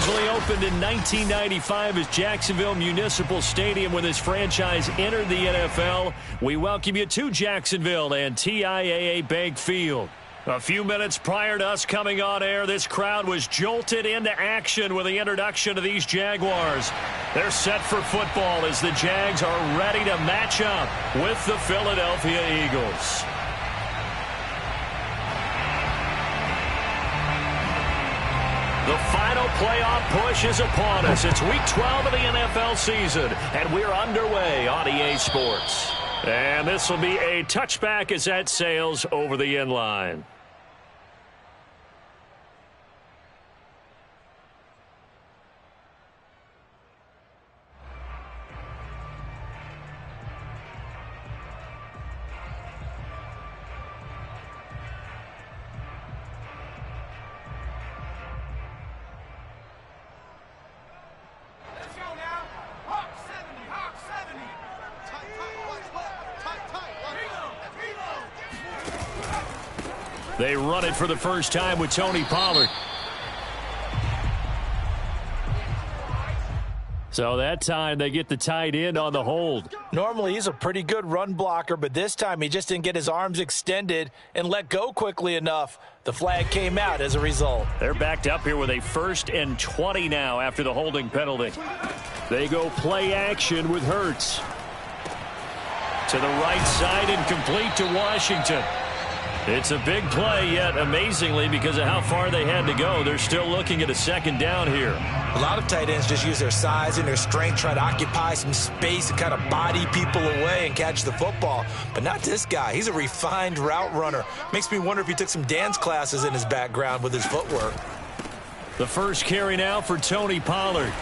originally opened in 1995 as Jacksonville Municipal Stadium when this franchise entered the NFL. We welcome you to Jacksonville and TIAA Bank Field. A few minutes prior to us coming on air, this crowd was jolted into action with the introduction of these Jaguars. They're set for football as the Jags are ready to match up with the Philadelphia Eagles. The final playoff push is upon us. It's Week 12 of the NFL season, and we're underway on EA Sports. And this will be a touchback as that sails over the end line. They run it for the first time with Tony Pollard. So that time they get the tight end on the hold. Normally he's a pretty good run blocker, but this time he just didn't get his arms extended and let go quickly enough. The flag came out as a result. They're backed up here with a 1st and 20 now after the holding penalty. They go play action with Hurts. To the right side and complete to Washington. It's a big play, yet amazingly, because of how far they had to go, they're still looking at a 2nd down here. A lot of tight ends just use their size and their strength, try to occupy some space and kind of body people away and catch the football. But not this guy. He's a refined route runner. Makes me wonder if he took some dance classes in his background with his footwork. The first carry now for Tony Pollard.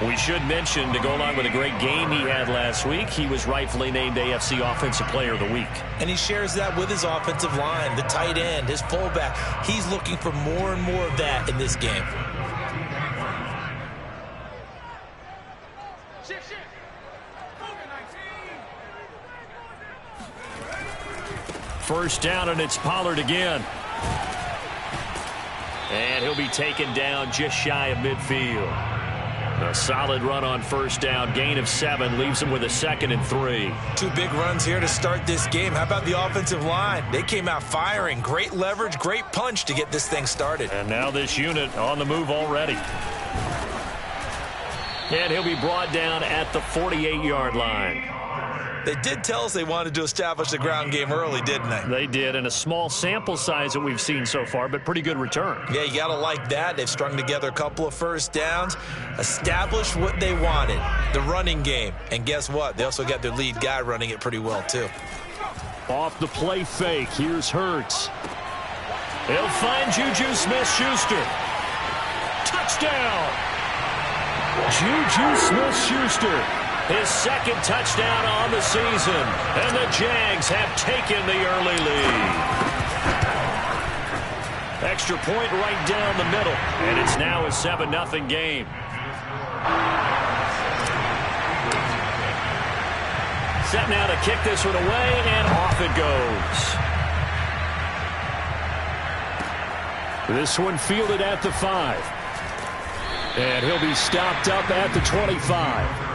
We should mention, to go along with a great game he had last week, he was rightfully named AFC Offensive Player of the Week. And he shares that with his offensive line, the tight end, his fullback. He's looking for more and more of that in this game. First down, and it's Pollard again. And he'll be taken down just shy of midfield. A solid run on first down. Gain of 7 leaves him with a 2nd and 3. 2 big runs here to start this game. How about the offensive line? They came out firing. Great leverage, great punch to get this thing started. And now this unit on the move already. And he'll be brought down at the 48-yard line. They did tell us they wanted to establish the ground game early, didn't they? They did, and a small sample size that we've seen so far, but pretty good return. Yeah, you got to like that. They've strung together a couple of first downs, established what they wanted, the running game. And guess what? They also got their lead guy running it pretty well, too. Off the play fake, here's Hurts. He'll find Juju Smith-Schuster. Touchdown! Juju Smith-Schuster. His 2nd touchdown on the season, and the Jags have taken the early lead. Extra point right down the middle, and it's now a 7-0 game. Set now to kick this one away, and off it goes. This one fielded at the 5. And he'll be stopped up at the 25.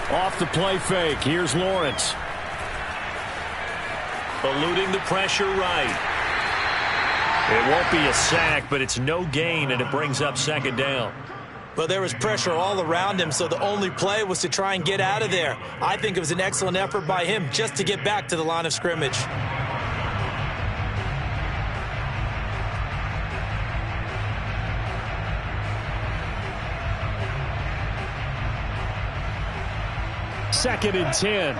Off the play fake, here's Lawrence. Eluding the pressure right. It won't be a sack, but it's no gain, and it brings up 2nd down. Well, there was pressure all around him, so the only play was to try and get out of there. I think it was an excellent effort by him just to get back to the line of scrimmage. Second and 10.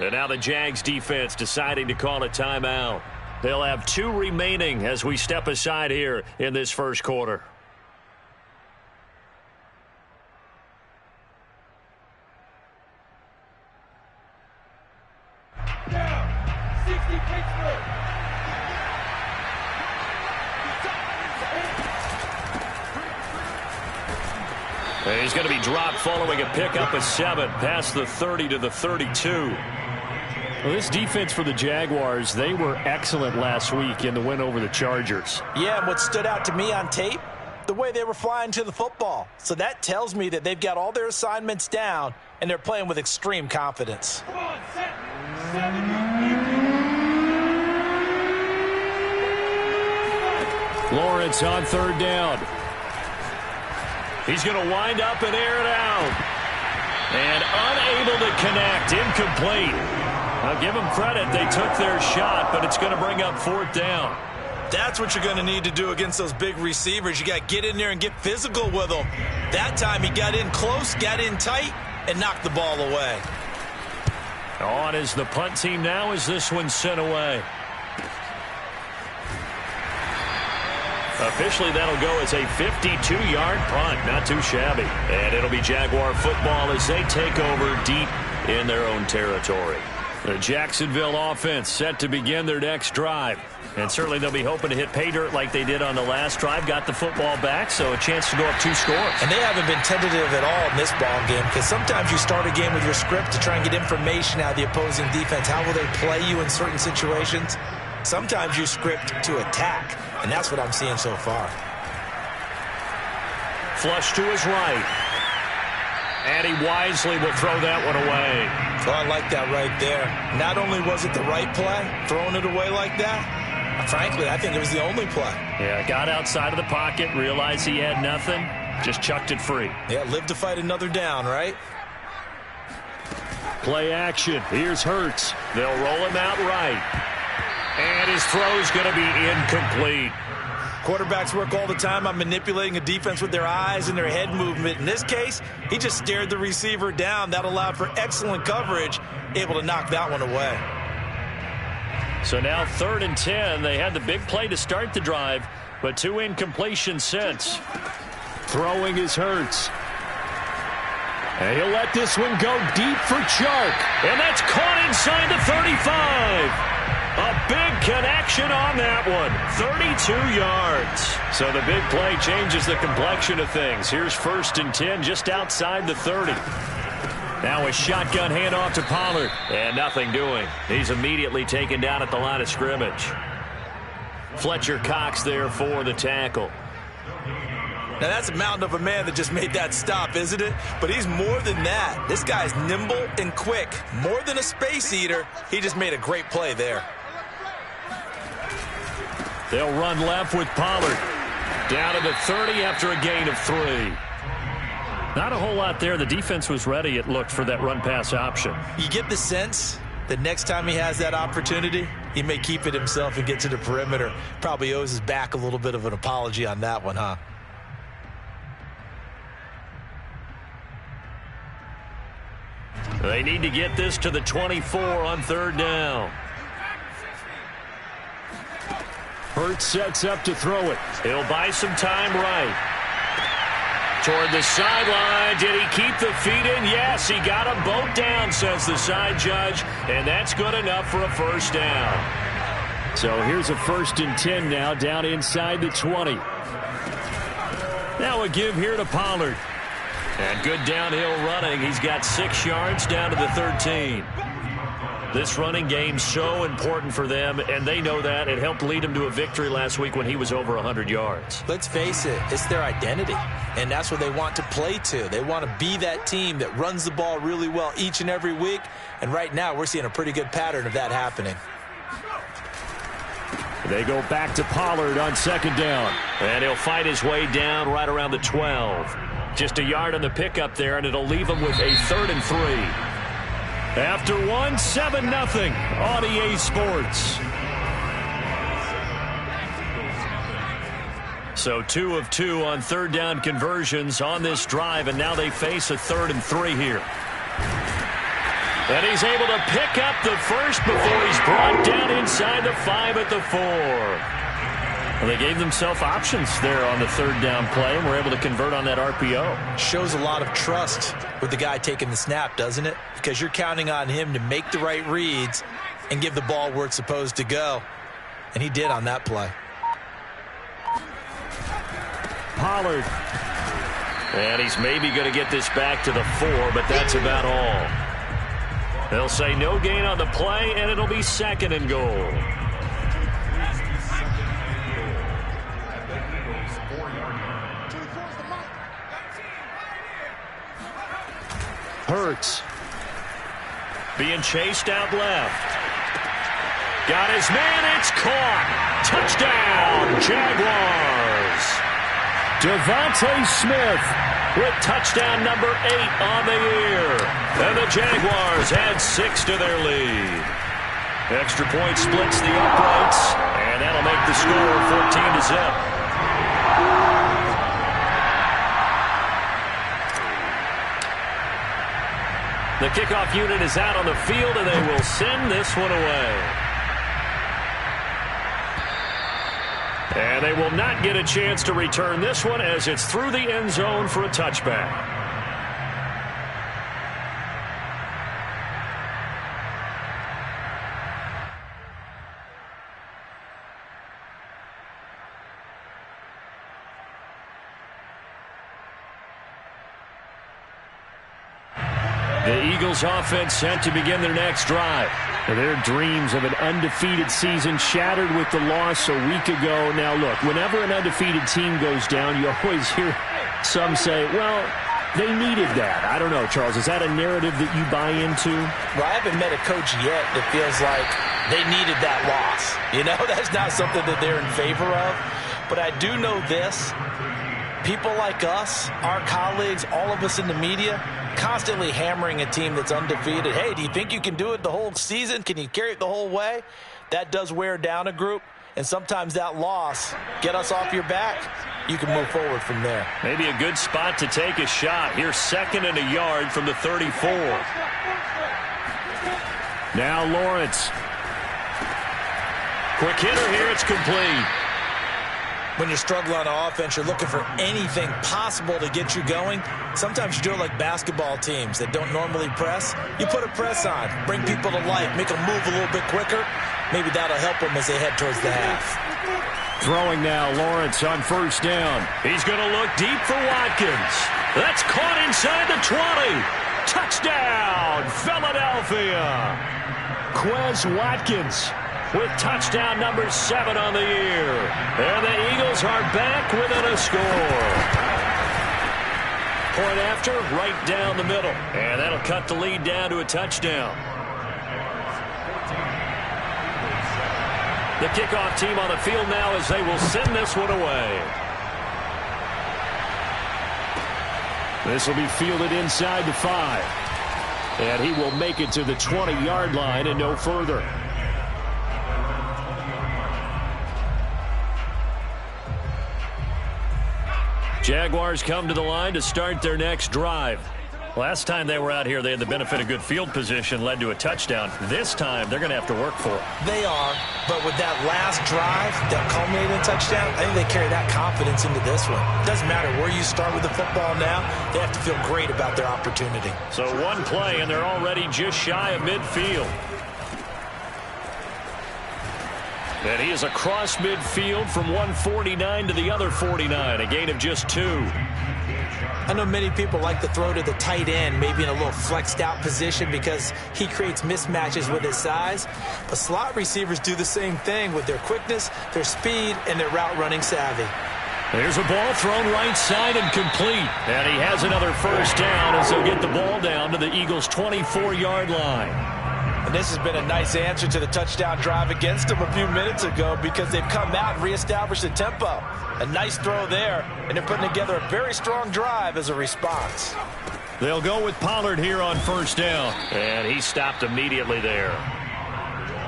And now the Jags defense deciding to call a timeout. They'll have 2 remaining as we step aside here in this first quarter. And he's going to be dropped following a pickup of 7 past the 30 to the 32. Well, this defense for the Jaguars, they were excellent last week in the win over the Chargers. Yeah, and what stood out to me on tape, the way they were flying to the football. So that tells me that they've got all their assignments down, and they're playing with extreme confidence. Lawrence on 3rd down. He's going to wind up and air it out. And unable to connect. Incomplete. I'll give them credit. They took their shot, but it's going to bring up 4th down. That's what you're going to need to do against those big receivers. You got to get in there and get physical with them. That time he got in close, got in tight, and knocked the ball away. On is the punt team now as this one's sent away. Officially, that'll go as a 52-yard punt. Not too shabby. And it'll be Jaguar football as they take over deep in their own territory. The Jacksonville offense set to begin their next drive. And certainly they'll be hoping to hit pay dirt like they did on the last drive. Got the football back, so a chance to go up 2 scores. And they haven't been tentative at all in this ball game, because sometimes you start a game with your script to try and get information out of the opposing defense. How will they play you in certain situations? Sometimes you script to attack, and that's what I'm seeing so far. Flush to his right. And he wisely will throw that one away. Oh, I like that right there. Not only was it the right play, throwing it away like that, frankly, I think it was the only play. Yeah, got outside of the pocket, realized he had nothing, just chucked it free. Yeah, live to fight another down, right? Play action. Here's Hurts. They'll roll him out right. And his throw's going to be incomplete. Quarterbacks work all the time on manipulating a defense with their eyes and their head movement. In this case, he just stared the receiver down. That allowed for excellent coverage, able to knock that one away. So now 3rd and 10. They had the big play to start the drive, but 2 incompletions since. Throwing is Hurts. And he'll let this one go deep for Chark. And that's caught inside the 35. A big connection on that one. 32 yards. So the big play changes the complexion of things. Here's 1st and 10 just outside the 30. Now a shotgun handoff to Pollard. And nothing doing. He's immediately taken down at the line of scrimmage. Fletcher Cox there for the tackle. Now, that's a mountain of a man that just made that stop, isn't it? But he's more than that. This guy's nimble and quick. More than a space eater. He just made a great play there. They'll run left with Pollard. Down to the 30 after a gain of 3. Not a whole lot there. The defense was ready, it looked, for that run-pass option. You get the sense that next time he has that opportunity, he may keep it himself and get to the perimeter. Probably owes his back a little bit of an apology on that one, huh? They need to get this to the 24 on 3rd down. Hurts sets up to throw it. He'll buy some time right. Toward the sideline. Did he keep the feet in? Yes, he got them both down, says the side judge. And that's good enough for a 1st down. So here's a 1st and 10 now, down inside the 20. Now a give here to Pollard. And good downhill running. He's got 6 yards down to the 13. This running game's so important for them, and they know that. It helped lead them to a victory last week when he was over 100 yards. Let's face it, it's their identity, and that's what they want to play to. They want to be that team that runs the ball really well each and every week, and right now we're seeing a pretty good pattern of that happening. They go back to Pollard on 2nd down, and he'll fight his way down right around the 12. Just a yard on the pickup there, and it'll leave him with a 3rd and 3. After 1, 7-0 on EA Sports. So 2 of 2 on 3rd down conversions on this drive, and now they face a 3rd and 3 here. And he's able to pick up the first before he's brought down inside the 5 at the 4. Well, they gave themselves options there on the 3rd down play, and were able to convert on that RPO. Shows a lot of trust with the guy taking the snap, doesn't it? Because you're counting on him to make the right reads and give the ball where it's supposed to go. And he did on that play. Pollard. And he's maybe going to get this back to the 4, but that's about all. They'll say no gain on the play, and it'll be 2nd and goal. Hurts. Being chased out left. Got his man, it's caught. Touchdown, Jaguars. Devontae Smith with touchdown number 8 on the year. And the Jaguars add 6 to their lead. Extra point splits the uprights, and that'll make the score 14-0. The kickoff unit is out on the field, and they will send this one away. And they will not get a chance to return this one as it's through the end zone for a touchback. The Eagles offense sent to begin their next drive. Their dreams of an undefeated season shattered with the loss a week ago. Now, look, whenever an undefeated team goes down, you always hear some say, well, they needed that. I don't know, Charles. Is that a narrative that you buy into? Well, I haven't met a coach yet that feels like they needed that loss. You know, that's not something that they're in favor of. But I do know this. People like us, our colleagues, all of us in the media, constantly hammering a team that's undefeated. Hey, do you think you can do it the whole season? Can you carry it the whole way? That does wear down a group, and sometimes that loss, get us off your back, you can move forward from there. Maybe a good spot to take a shot. Here's 2nd and a yard from the 34. Now Lawrence. Quick hitter here, it's complete. When you're struggling on offense, you're looking for anything possible to get you going. Sometimes you do it like basketball teams that don't normally press. You put a press on, bring people to life, make them move a little bit quicker. Maybe that'll help them as they head towards the half. Throwing now, Lawrence on 1st down. He's going to look deep for Watkins. That's caught inside the 20. Touchdown, Philadelphia. Quez Watkins with touchdown number 7 on the year. And the Eagles are back within a score. Point after, right down the middle. And that'll cut the lead down to a touchdown. The kickoff team on the field now as they will send this one away. This will be fielded inside the 5. And he will make it to the 20-yard line and no further. Jaguars come to the line to start their next drive. Last time they were out here, they had the benefit of good field position, led to a touchdown. This time, they're going to have to work for it. They are, but with that last drive that culminated in a touchdown, I think they carry that confidence into this one. It doesn't matter where you start with the football now. They have to feel great about their opportunity. So one play, and they're already just shy of midfield. And he is across midfield from 149 to the other 49, a gain of just 2. I know many people like to throw to the tight end, maybe in a little flexed out position because he creates mismatches with his size. But slot receivers do the same thing with their quickness, their speed, and their route running savvy. There's a ball thrown right side and complete. And he has another 1st down as they'll get the ball down to the Eagles' 24-yard line. And this has been a nice answer to the touchdown drive against them a few minutes ago because they've come out and reestablished the tempo. A nice throw there, and they're putting together a very strong drive as a response. They'll go with Pollard here on 1st down. And he stopped immediately there.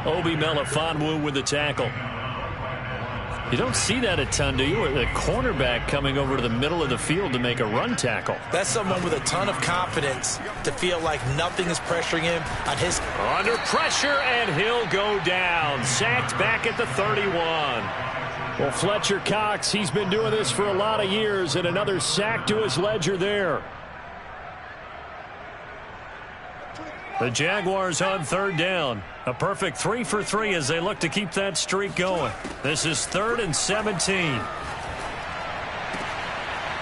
Obi Melifonwu with the tackle. You don't see that a ton, do you? The cornerback coming over to the middle of the field to make a run tackle. That's someone with a ton of confidence to feel like nothing is pressuring him on his... Under pressure, and he'll go down. Sacked back at the 31. Well, Fletcher Cox, he's been doing this for a lot of years, and another sack to his ledger there. The Jaguars on third down. A perfect 3 for 3 as they look to keep that streak going. This is 3rd and 17.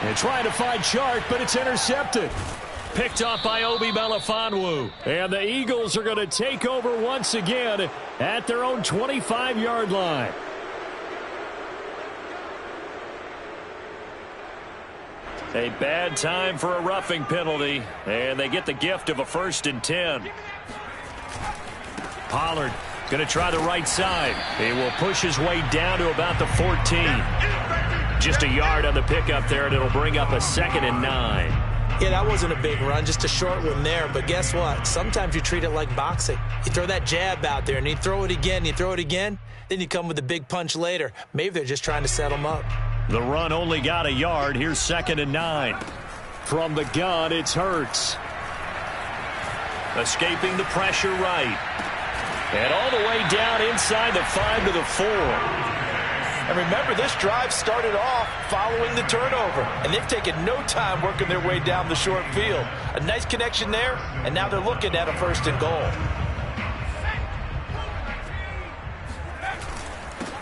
They're trying to find Chark, but it's intercepted. Picked off by Obi Melifonwu. And the Eagles are going to take over once again at their own 25-yard line. A bad time for a roughing penalty, and they get the gift of a 1st and 10. Pollard going to try the right side. He will push his way down to about the 14. Just a yard on the pickup there, and it'll bring up a 2nd and 9. Yeah, that wasn't a big run, just a short one there. But guess what? Sometimes you treat it like boxing. You throw that jab out there, and you throw it again, then you come with a big punch later. Maybe they're just trying to set them up. The run only got a yard. Here's 2nd and 9. From the gun, it's Hurts. Escaping the pressure right. And all the way down inside the 5 to the 4. And remember, this drive started off following the turnover. And they've taken no time working their way down the short field. A nice connection there, and now they're looking at a 1st and goal.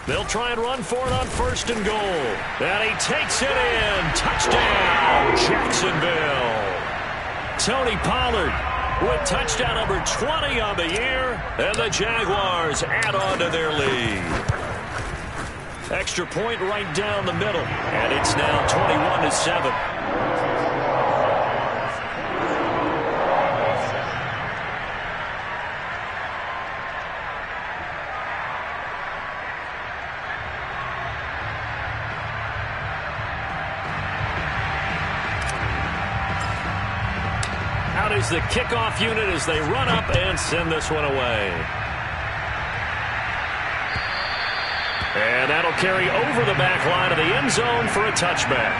They'll try and run for it on 1st and goal. And he takes it in. Touchdown, Jacksonville. Tony Pollard with touchdown number 20 on the year. And the Jaguars add on to their lead. Extra point right down the middle. And it's now 21-7. Is the kickoff unit as they run up and send this one away. And that'll carry over the back line of the end zone for a touchback.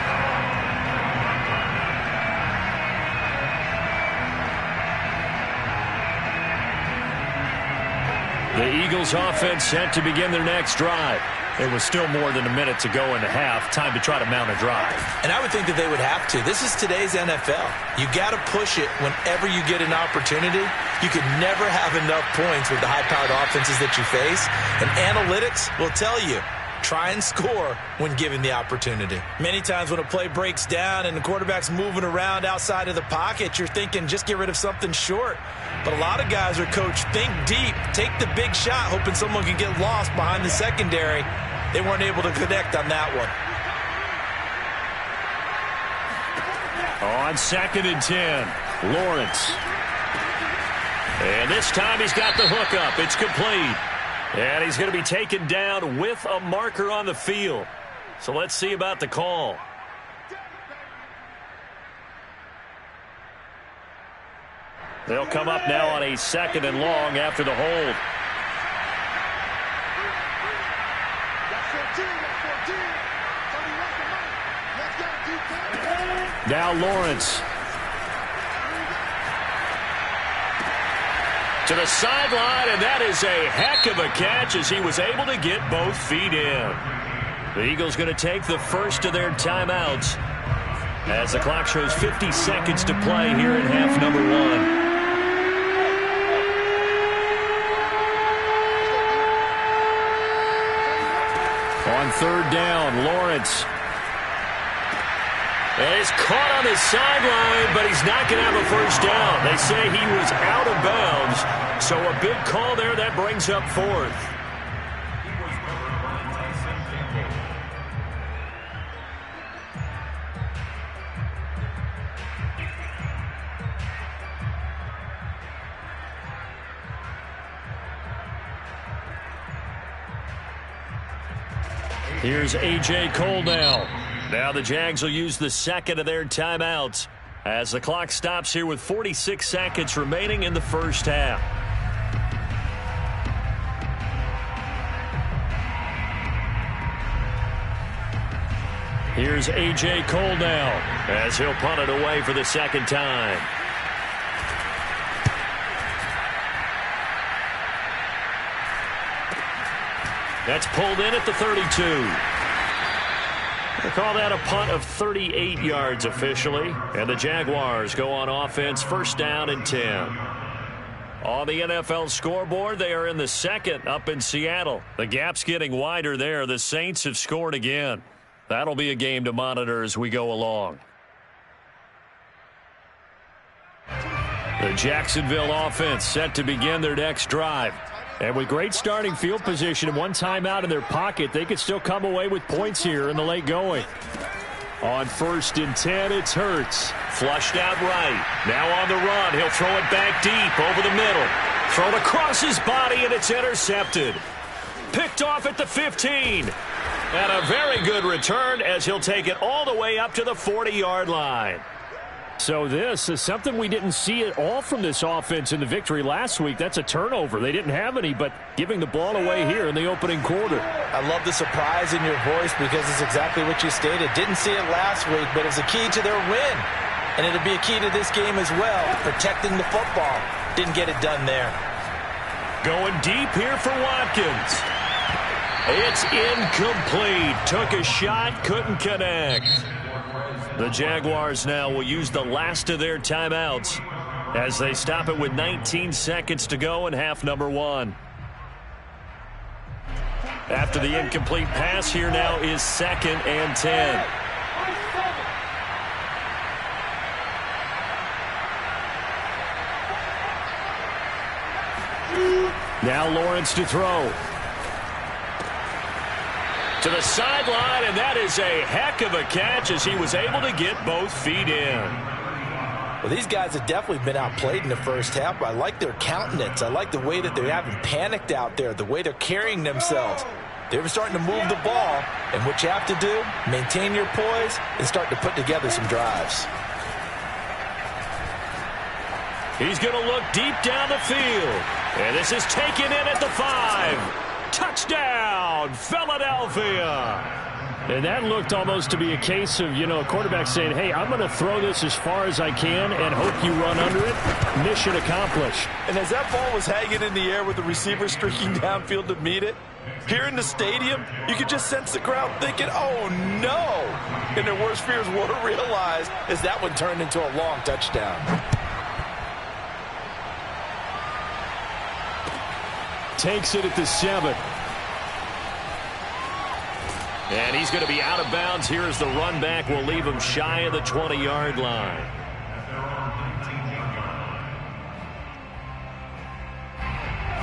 The Eagles offense set to begin their next drive. There was still more than a minute to go in the half. Time to try to mount a drive. And I would think that they would have to. This is today's NFL. You got to push it whenever you get an opportunity. You could never have enough points with the high-powered offenses that you face. And analytics will tell you, try and score when given the opportunity. Many times when a play breaks down and the quarterback's moving around outside of the pocket, you're thinking just get rid of something short. But a lot of guys are coached, think deep, take the big shot, hoping someone can get lost behind the secondary. They weren't able to connect on that one. On 2nd and 10, Lawrence. And this time he's got the hook up. It's complete. And he's going to be taken down with a marker on the field. So let's see about the call. They'll come up now on a 2nd and long after the hold. Now Lawrence. To the sideline, and that is a heck of a catch as he was able to get both feet in. The Eagles going to take the first of their timeouts as the clock shows 50 seconds to play here in half number 1. On 3rd down, Lawrence. And he's caught on his sideline, but he's not going to have a first down. They say he was out of bounds, so a big call there that brings up 4th. Here's A.J. Cole now. Now the Jags will use the 2nd of their timeouts as the clock stops here with 46 seconds remaining in the first half. Here's A.J. Cole now as he'll punt it away for the 2nd time. That's pulled in at the 32. They call that a punt of 38 yards officially. And the Jaguars go on offense, 1st down and 10. On the NFL scoreboard, they are in the second up in Seattle. The gap's getting wider there. The Saints have scored again. That'll be a game to monitor as we go along. The Jacksonville offense set to begin their next drive. And with great starting field position and one timeout in their pocket, they could still come away with points here in the late going. On 1st and 10, it's Hurts. Flushed out right. Now on the run. He'll throw it back deep over the middle. Thrown across his body, and it's intercepted. Picked off at the 15. And a very good return as he'll take it all the way up to the 40-yard line. So this is something we didn't see at all from this offense in the victory last week. That's a turnover. They didn't have any, but giving the ball away here in the opening quarter. I love the surprise in your voice because it's exactly what you stated. Didn't see it last week, but it's a key to their win. And it'll be a key to this game as well, protecting the football. Didn't get it done there. Going deep here for Watkins. It's incomplete. Took a shot, couldn't connect. The Jaguars now will use the last of their timeouts as they stop it with 19 seconds to go in half number 1. After the incomplete pass, here now is 2nd and 10. Now Lawrence to throw. To the sideline, and that is a heck of a catch as he was able to get both feet in. Well, these guys have definitely been outplayed in the first half. I like their countenance. I like the way that they haven't panicked out there, the way they're carrying themselves. They're starting to move the ball, and what you have to do, maintain your poise and start to put together some drives. He's going to look deep down the field, and this is taken in at the 5. Touchdown, Philadelphia. And that looked almost to be a case of, a quarterback saying, hey, I'm going to throw this as far as I can and hope you run under it. Mission accomplished. And as that ball was hanging in the air with the receiver streaking downfield to meet it, here in the stadium, you could just sense the crowd thinking, oh, no. And their worst fears were realized as that one turned into a long touchdown. Takes it at the 7. And he's going to be out of bounds here as the run back will leave him shy of the 20-yard line.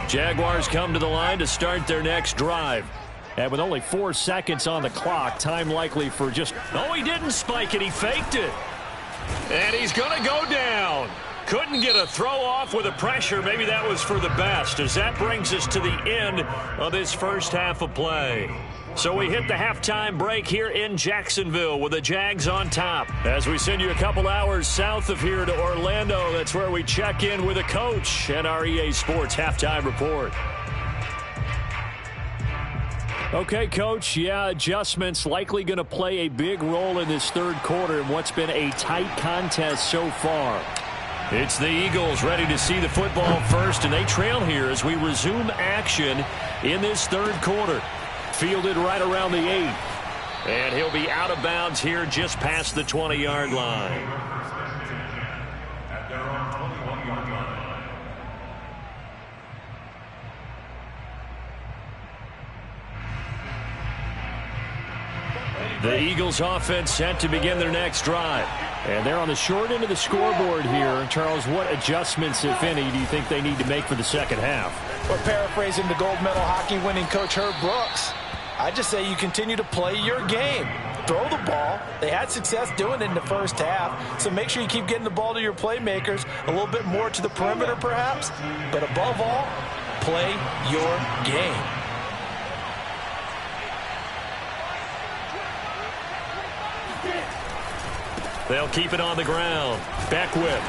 Jaguars come to the line to start their next drive. And with only 4 seconds on the clock, time likely for just... Oh, he didn't spike it. He faked it. And he's going to go down. Couldn't get a throw off with the pressure. Maybe that was for the best, as that brings us to the end of this first half of play. So we hit the halftime break here in Jacksonville with the Jags on top. As we send you a couple hours south of here to Orlando, that's where we check in with a coach and our EA Sports halftime report. Okay, Coach, adjustments likely going to play a big role in this third quarter in what's been a tight contest so far. It's the Eagles ready to see the football first, and they trail here as we resume action in this third quarter. Fielded right around the 8. And he'll be out of bounds here just past the 20-yard line. The Eagles offense set to begin their next drive. And they're on the short end of the scoreboard here. Charles, what adjustments, if any, do you think they need to make for the second half? Well, paraphrasing the gold medal hockey winning coach Herb Brooks, I just say you continue to play your game. Throw the ball. They had success doing it in the first half, so make sure you keep getting the ball to your playmakers, a little bit more to the perimeter perhaps, but above all, play your game. They'll keep it on the ground. Beckwith.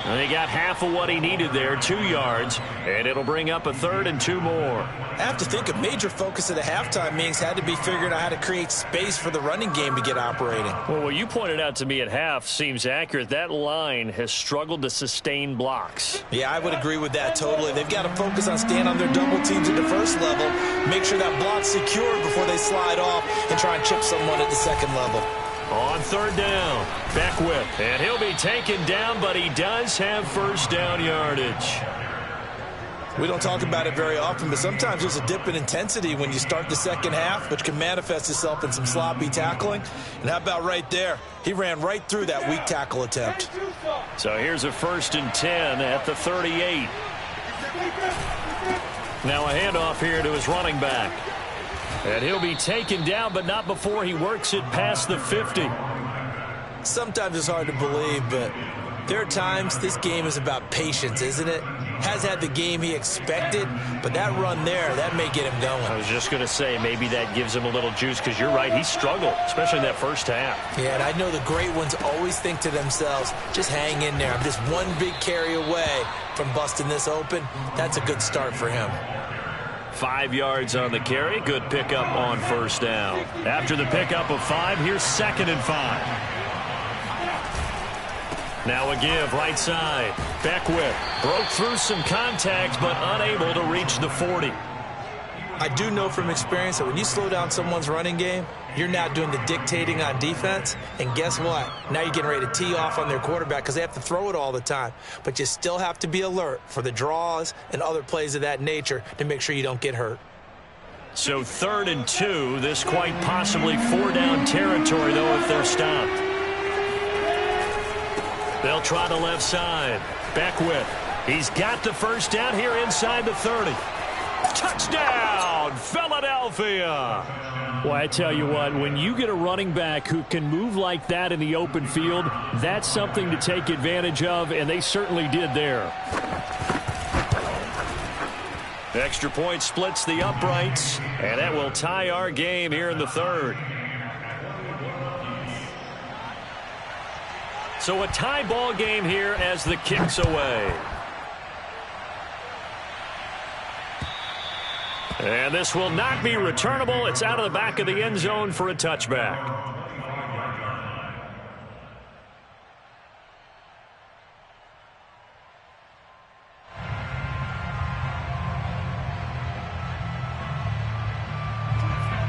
And he got half of what he needed there, 2 yards, and it'll bring up a 3rd and 2 more. I have to think a major focus of the halftime meetings had to be figuring out how to create space for the running game to get operating. Well, what you pointed out to me at half seems accurate. That line has struggled to sustain blocks. Yeah, I would agree with that totally. They've got to focus on staying on their double teams at the first level, make sure that block's secure before they slide off and try and chip someone at the second level. On third down, Beckwith, and he'll be taken down, but he does have first down yardage. We don't talk about it very often, but sometimes there's a dip in intensity when you start the second half, which can manifest itself in some sloppy tackling. And how about right there? He ran right through that weak tackle attempt. So here's a 1st and 10 at the 38. Now a handoff here to his running back. And he'll be taken down, but not before he works it past the 50. Sometimes it's hard to believe, but there are times this game is about patience, isn't it? Has had the game he expected, but that run there, that may get him going. I was just going to say, maybe that gives him a little juice, because you're right, he struggled, especially in that first half. Yeah, and I know the great ones always think to themselves, just hang in there. I'm just one big carry away from busting this open. That's a good start for him. 5 yards on the carry. Good pickup on first down. After the pickup of 5, here's 2nd and 5. Now a give, right side. Beckwith broke through some contact, but unable to reach the 40. I do know from experience that when you slow down someone's running game, you're now doing the dictating on defense. And guess what? Now you're getting ready to tee off on their quarterback because they have to throw it all the time. But you still have to be alert for the draws and other plays of that nature to make sure you don't get hurt. So 3rd and 2. This quite possibly 4-down territory, though, if they're stopped. They'll try the left side. Beckwith. He's got the first down here inside the 30. Touchdown, Philadelphia. Well, I tell you what, when you get a running back who can move like that in the open field, that's something to take advantage of, and they certainly did there. Extra point splits the uprights, and that will tie our game here in the 3rd. So a tie ball game here as the kick's away. And this will not be returnable. It's out of the back of the end zone for a touchback.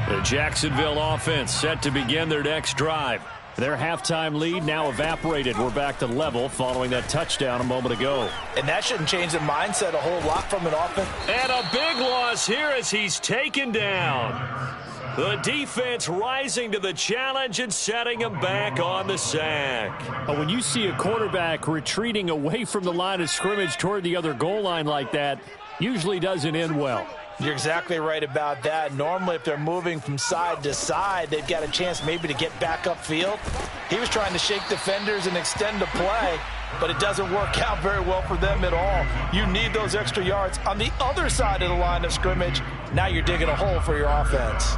The Jacksonville offense set to begin their next drive. Their halftime lead now evaporated. We're back to level following that touchdown a moment ago. And that shouldn't change the mindset a whole lot from an offense. And a big loss here as he's taken down. The defense rising to the challenge and setting him back on the sack. When you see a quarterback retreating away from the line of scrimmage toward the other goal line like that, usually doesn't end well. You're exactly right about that. Normally, if they're moving from side to side, they've got a chance maybe to get back upfield. He was trying to shake defenders and extend the play, but it doesn't work out very well for them at all. You need those extra yards on the other side of the line of scrimmage. Now you're digging a hole for your offense.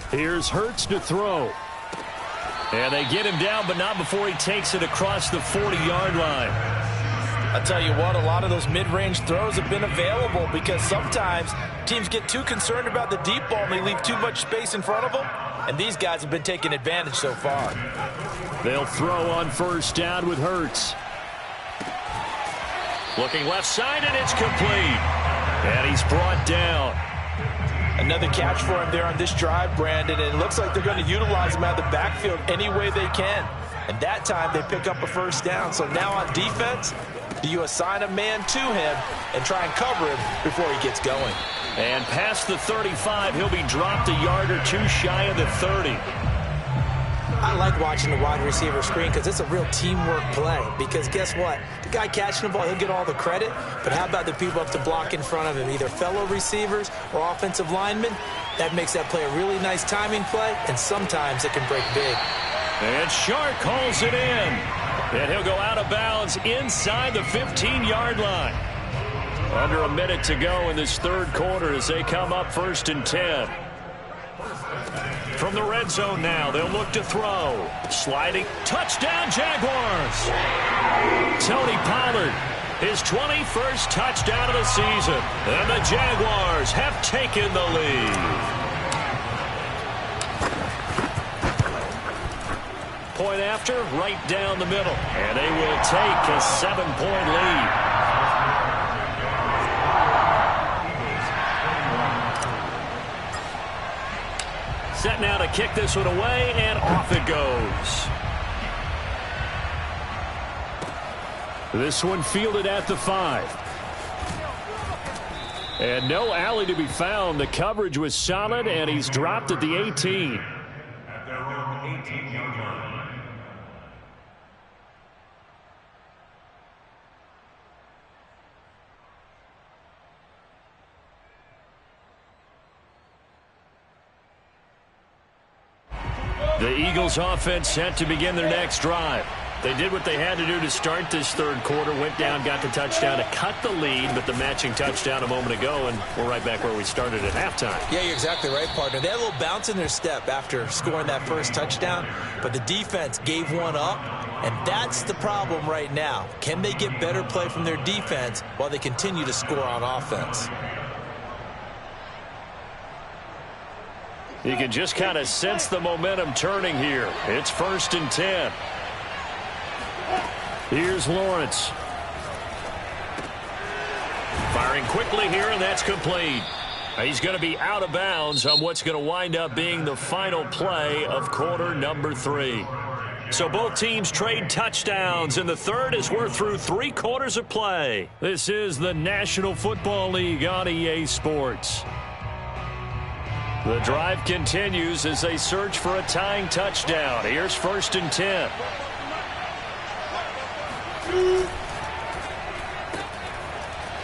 Here's Hurts to throw. And they get him down, but not before he takes it across the 40-yard line. I'll tell you what, a lot of those mid-range throws have been available because sometimes teams get too concerned about the deep ball and they leave too much space in front of them. And these guys have been taking advantage so far. They'll throw on first down with Hurts. Looking left side, and it's complete. And he's brought down. Another catch for him there on this drive, Brandon, and it looks like they're going to utilize him out of the backfield any way they can. And that time they pick up a first down. So now on defense, do you assign a man to him and try and cover him before he gets going? And past the 35, he'll be dropped a yard or two shy of the 30. I like watching the wide receiver screen because it's a real teamwork play. Because guess what? The guy catching the ball, he'll get all the credit. But how about the people up to block in front of him, either fellow receivers or offensive linemen? That makes that play a really nice timing play, and sometimes it can break big. And Shark calls it in. And he'll go out of bounds inside the 15-yard line. Under a minute to go in this 3rd quarter as they come up 1st and 10. From the red zone now, they'll look to throw. Sliding, touchdown Jaguars. Tony Pollard, his 21st touchdown of the season. And the Jaguars have taken the lead. Point after, right down the middle. And they will take a 7-point lead. Set now to kick this one away, and off it goes. This one fielded at the 5. And no alley to be found. The coverage was solid, and he's dropped at the 18. At their own 18-yard line. The Eagles offense set to begin their next drive. They did what they had to do to start this third quarter, went down, got the touchdown to cut the lead, but the matching touchdown a moment ago, and we're right back where we started at halftime. Yeah, you're exactly right, partner. They had a little bounce in their step after scoring that first touchdown, but the defense gave one up, and that's the problem right now. Can they get better play from their defense while they continue to score on offense? You can just kind of sense the momentum turning here. It's 1st and 10. Here's Lawrence. Firing quickly here, and that's complete. He's going to be out of bounds on what's going to wind up being the final play of quarter number 3. So both teams trade touchdowns, and the third as we're through 3 quarters of play. This is the National Football League on EA Sports. The drive continues as they search for a tying touchdown. Here's 1st and 10.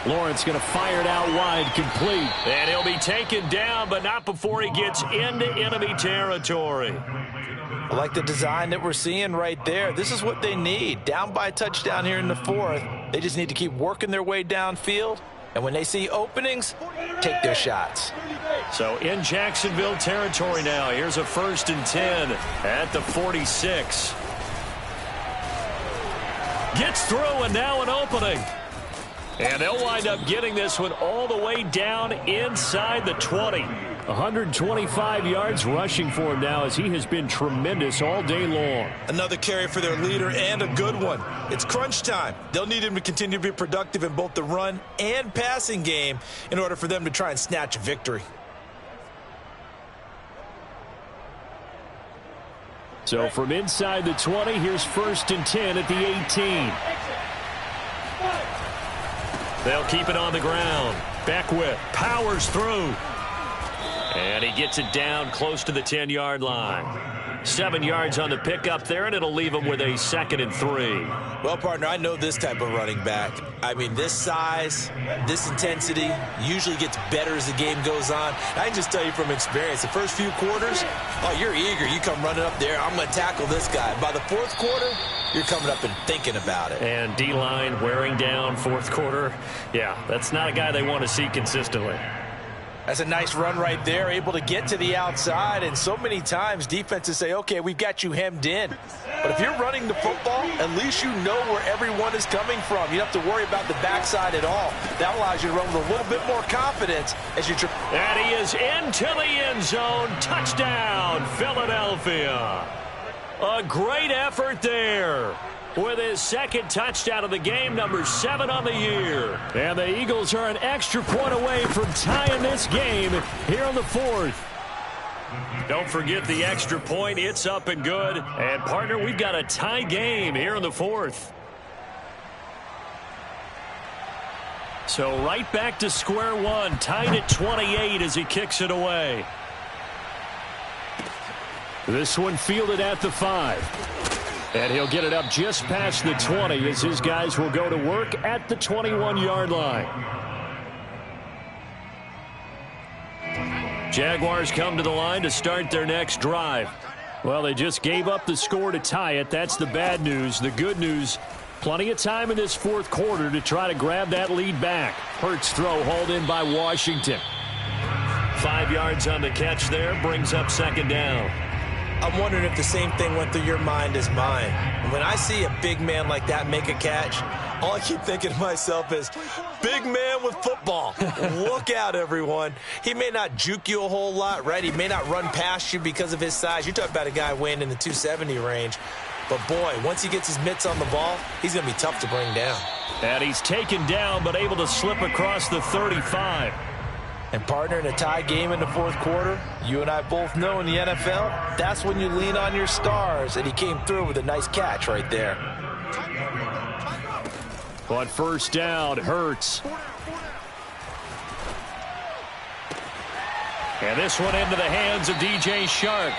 Lawrence going to fire it out wide, complete. And he'll be taken down, but not before he gets into enemy territory. I like the design that we're seeing right there. This is what they need. Down by a touchdown here in the 4th. They just need to keep working their way downfield. And when they see openings, take their shots. So in Jacksonville territory now. Here's a 1st and 10 at the 46. Gets through, and now an opening. And they'll wind up getting this one all the way down inside the 20. 125 yards rushing for him now, as he has been tremendous all day long. Another carry for their leader, and a good one. It's crunch time. They'll need him to continue to be productive in both the run and passing game in order for them to try and snatch a victory. So from inside the 20, here's 1st and 10 at the 18. They'll keep it on the ground. Beckwith powers through. And he gets it down close to the 10-yard line. 7 yards on the pickup there, and it'll leave him with a 2nd and 3. Well, partner, I know this type of running back. I mean, this size, this intensity usually gets better as the game goes on. I can just tell you from experience, the first few quarters, oh, you're eager. You come running up there, I'm going to tackle this guy. By the 4th quarter, you're coming up and thinking about it. And D-line wearing down 4th quarter. Yeah, that's not a guy they want to see consistently. That's a nice run right there, able to get to the outside, and so many times defenses say, okay, we've got you hemmed in. But if you're running the football, at least you know where everyone is coming from. You don't have to worry about the backside at all. That allows you to run with a little bit more confidence as you... And he is into the end zone. Touchdown, Philadelphia. A great effort there, with his 2nd touchdown of the game, number 7 on the year. And the Eagles are an extra point away from tying this game here in the 4th. Don't forget the extra point. It's up and good. And, partner, we've got a tie game here in the 4th. So right back to square one, tied at 28 as he kicks it away. This one fielded at the 5. And he'll get it up just past the 20 as his guys will go to work at the 21-yard line. Jaguars come to the line to start their next drive. Well, they just gave up the score to tie it. That's the bad news. The good news, plenty of time in this 4th quarter to try to grab that lead back. Hurts throw hauled in by Washington. 5 yards on the catch there, brings up 2nd down. I'm wondering if the same thing went through your mind as mine. When I see a big man like that make a catch, all I keep thinking to myself is, big man with football. Look out, everyone. He may not juke you a whole lot, right? He may not run past you because of his size. You're talking about a guy weighing in the 270 range. But, boy, once he gets his mitts on the ball, he's going to be tough to bring down. And he's taken down but able to slip across the 35. And partner, in a tie game in the fourth quarter, you and I both know in the NFL, that's when you lean on your stars, and he came through with a nice catch right there. On first down, Hurts. And this one into the hands of DJ Shark.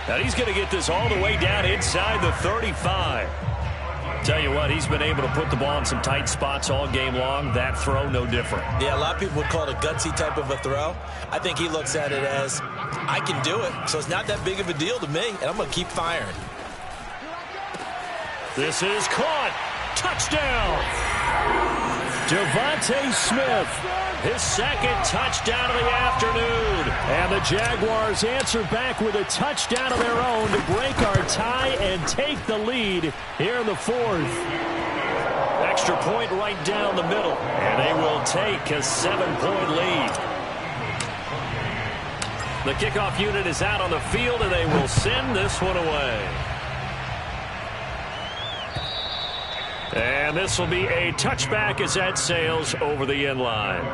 Now he's going to get this all the way down inside the 35. Tell you what, he's been able to put the ball in some tight spots all game long. That throw, no different. Yeah, a lot of people would call it a gutsy type of a throw. I think he looks at it as, I can do it, so it's not that big of a deal to me, and I'm going to keep firing. This is caught. Touchdown. Devontae Smith, his second touchdown of the afternoon. And the Jaguars answer back with a touchdown of their own to break our tie and take the lead here in the fourth. Extra point right down the middle, and they will take a 7-point lead. The kickoff unit is out on the field, and they will send this one away. And this will be a touchback as that sails over the end line.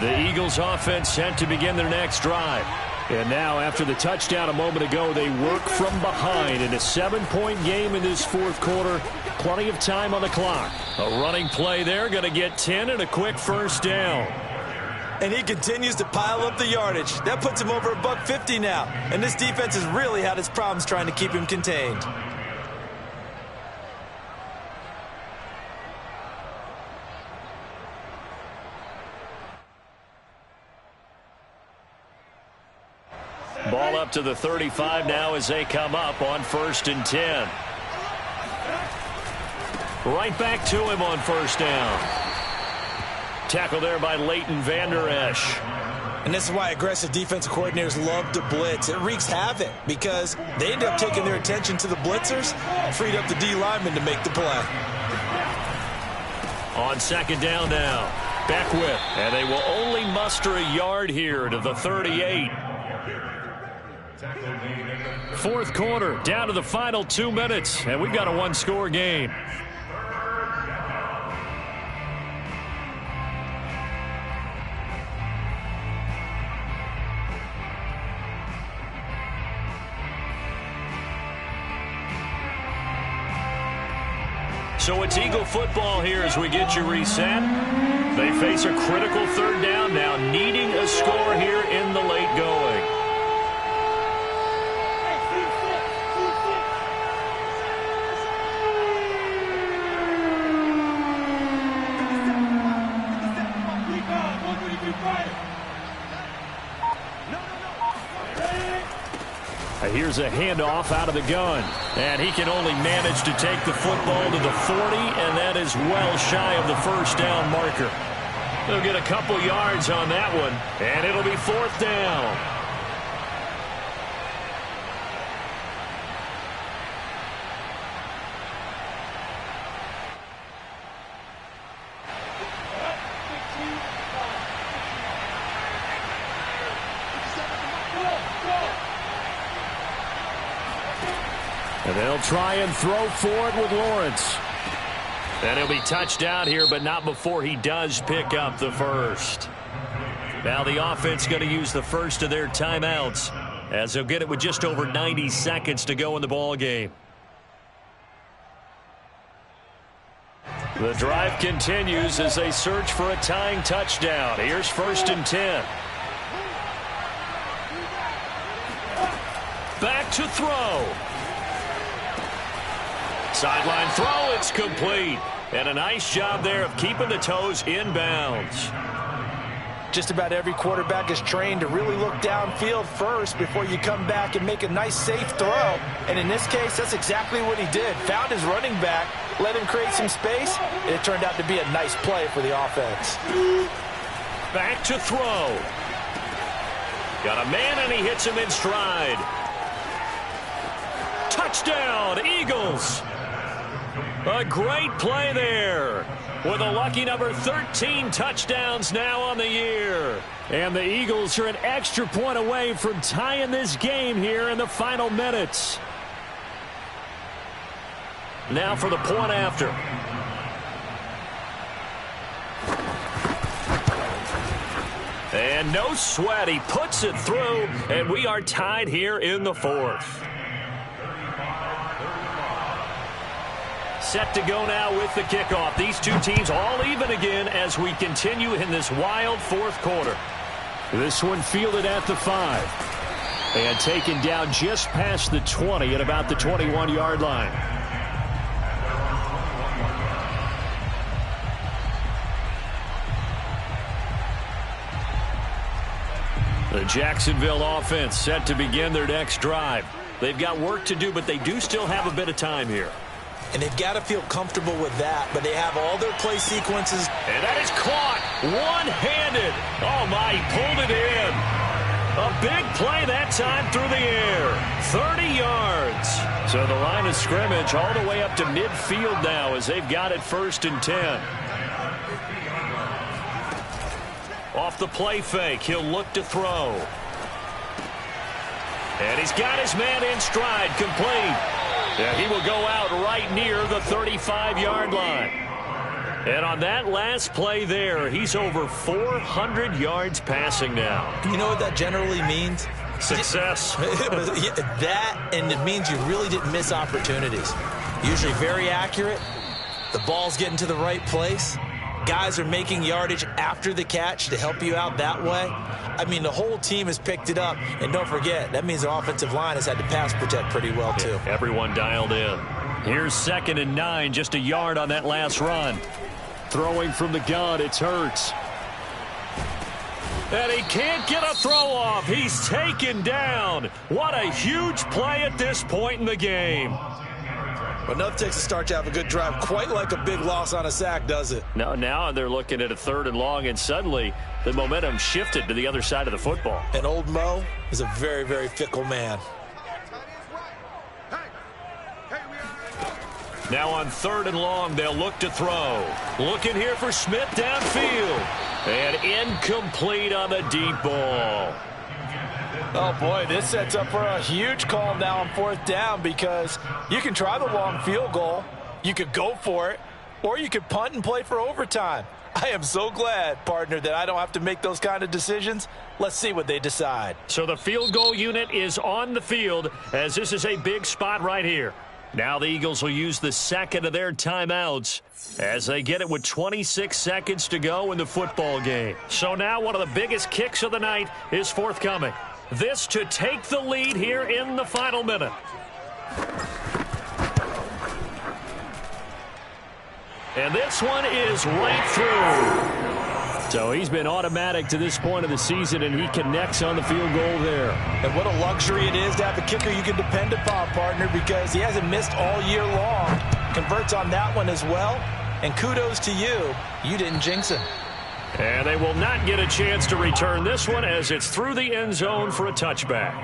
The Eagles offense set to begin their next drive. And now, after the touchdown a moment ago, they work from behind in a 7-point game in this fourth quarter. Plenty of time on the clock. A running play there, going to get 10 and a quick first down. And he continues to pile up the yardage. That puts him over $150 now. And this defense has really had its problems trying to keep him contained. Ball up to the 35 now as they come up on 1st and 10. Right back to him on first down. Tackle there by Leighton Vander Esch. And this is why aggressive defensive coordinators love to blitz. It wreaks havoc because they end up taking their attention to the blitzers, freed up the D lineman to make the play. On second down now, Beckwith, and they will only muster a yard here to the 38. Fourth quarter, down to the final 2 minutes, and we've got a one-score game. So it's Eagle football here as we get you reset. They face a critical third down now, needing a score here in the late going. Here's a handoff out of the gun. And he can only manage to take the football to the 40, and that is well shy of the first down marker. They'll get a couple yards on that one, and it'll be fourth down. And they'll try and throw for it with Lawrence. And he'll be touched down here, but not before he does pick up the first. Now the offense going to use the first of their timeouts, as they'll get it with just over 90 seconds to go in the ball game. The drive continues as they search for a tying touchdown. Here's 1st and 10. Back to throw. Sideline throw, it's complete. And a nice job there of keeping the toes inbounds. Just about every quarterback is trained to really look downfield first before you come back and make a nice, safe throw. And in this case, that's exactly what he did. Found his running back, let him create some space, and it turned out to be a nice play for the offense. Back to throw. Got a man, and he hits him in stride. Touchdown, Eagles. A great play there. with a lucky number 13 touchdowns now on the year. And the Eagles are an extra point away from tying this game here in the final minutes. Now for the point after. And no sweat, he puts it through, and we are tied here in the fourth. Set to go now with the kickoff. These two teams all even again as we continue in this wild fourth quarter. This one fielded at the 5. And taken down just past the 20 at about the 21-yard line. The Jacksonville offense set to begin their next drive. They've got work to do, but they do still have a bit of time here. And they've got to feel comfortable with that, but they have all their play sequences. And that is caught one-handed. Oh, my, he pulled it in. A big play that time through the air. 30 yards. So the line of scrimmage all the way up to midfield now as they've got it 1st and 10. Off the play fake, he'll look to throw. And he's got his man in stride, complete. Yeah, he will go out right near the 35-yard line. And on that last play there, he's over 400 yards passing now. You know what that generally means? Success. That, and it means you really didn't miss opportunities. Usually very accurate. The ball's getting to the right place. Guys are making yardage after the catch to help you out that way. I mean, the whole team has picked it up. And don't forget, that means the offensive line has had to pass protect pretty well, too. Yeah, everyone dialed in. Here's 2nd and 9, just a yard on that last run. Throwing from the gun, it's Hurts. And he can't get a throw off. He's taken down. What a huge play at this point in the game. But nothing takes a start to have a good drive, quite like a big loss on a sack, does it? No, now they're looking at a 3rd and long, and suddenly the momentum shifted to the other side of the football. And old Mo is a very, very fickle man. Now on 3rd and long, they'll look to throw. Looking here for Smith downfield. And incomplete on the deep ball. Oh, boy, this sets up for a huge call now on 4th down because you can try the long field goal, you could go for it, or you could punt and play for overtime. I am so glad, partner, that I don't have to make those kind of decisions. Let's see what they decide. So the field goal unit is on the field as this is a big spot right here. Now the Eagles will use the 2nd of their timeouts as they get it with 26 seconds to go in the football game. So now one of the biggest kicks of the night is forthcoming. This to take the lead here in the final minute. And this one is right through. So he's been automatic to this point of the season, and he connects on the field goal there. And what a luxury it is to have a kicker you can depend upon, partner, because he hasn't missed all year long. Converts on that one as well. And kudos to you. You didn't jinx him. And they will not get a chance to return this one as it's through the end zone for a touchback.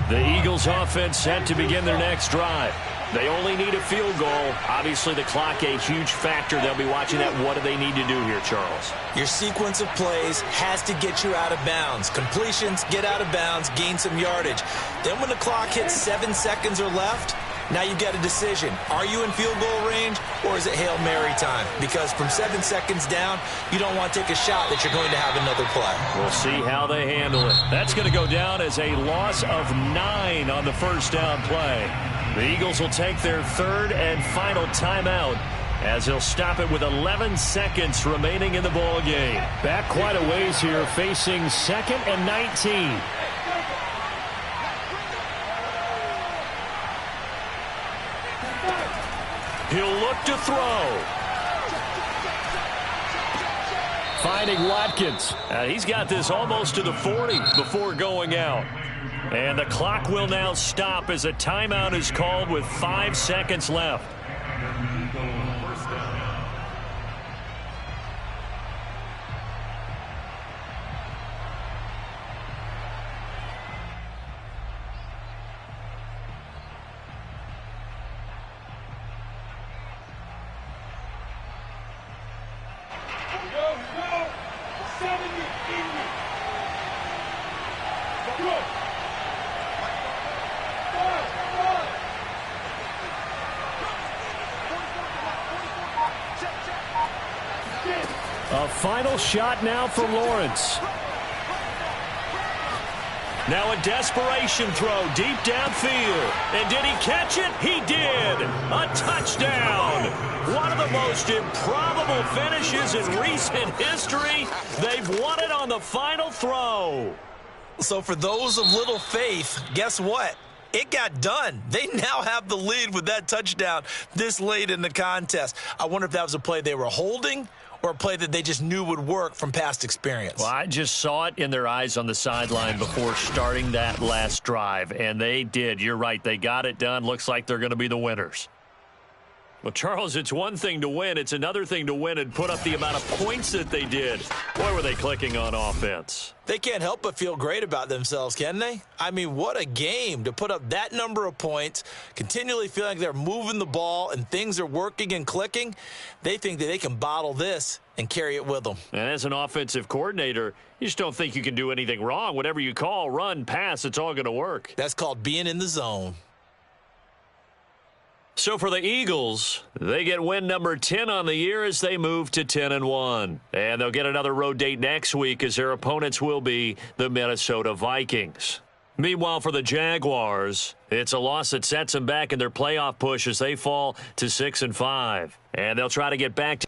The Eagles offense set to begin their next drive. They only need a field goal. Obviously, the clock a huge factor. They'll be watching that. What do they need to do here, Charles? Your sequence of plays has to get you out of bounds. Completions, get out of bounds, gain some yardage. Then when the clock hits 7 seconds or left, now you've got a decision. Are you in field goal range or is it Hail Mary time? Because from 7 seconds down, you don't want to take a shot that you're going to have another play. We'll see how they handle it. That's going to go down as a loss of 9 on the first down play. The Eagles will take their 3rd and final timeout as they'll stop it with 11 seconds remaining in the ball game. Back quite a ways here, facing 2nd and 19. He'll look to throw. Finding Watkins. He's got this almost to the 40 before going out. And the clock will now stop as a timeout is called with 5 seconds left. A final shot now for Lawrence. Now a desperation throw deep downfield. And did he catch it? He did. A touchdown. One of the most improbable finishes in recent history. They've won it on the final throw. So for those of little faith, guess what? It got done. They now have the lead with that touchdown this late in the contest. I wonder if that was a play they were holding or a play that they just knew would work from past experience. Well, I just saw it in their eyes on the sideline before starting that last drive, and they did. You're right. They got it done. Looks like they're going to be the winners. Well, Charles, it's one thing to win. It's another thing to win and put up the amount of points that they did. Boy, were they clicking on offense. They can't help but feel great about themselves, can they? I mean, what a game to put up that number of points, continually feeling like they're moving the ball and things are working and clicking. They think that they can bottle this and carry it with them. And as an offensive coordinator, you just don't think you can do anything wrong. Whatever you call, run, pass, it's all going to work. That's called being in the zone. So for the Eagles, they get win number 10 on the year as they move to 10-1. And they'll get another road date next week as their opponents will be the Minnesota Vikings. Meanwhile, for the Jaguars, it's a loss that sets them back in their playoff push as they fall to 6-5. And they'll try to get back to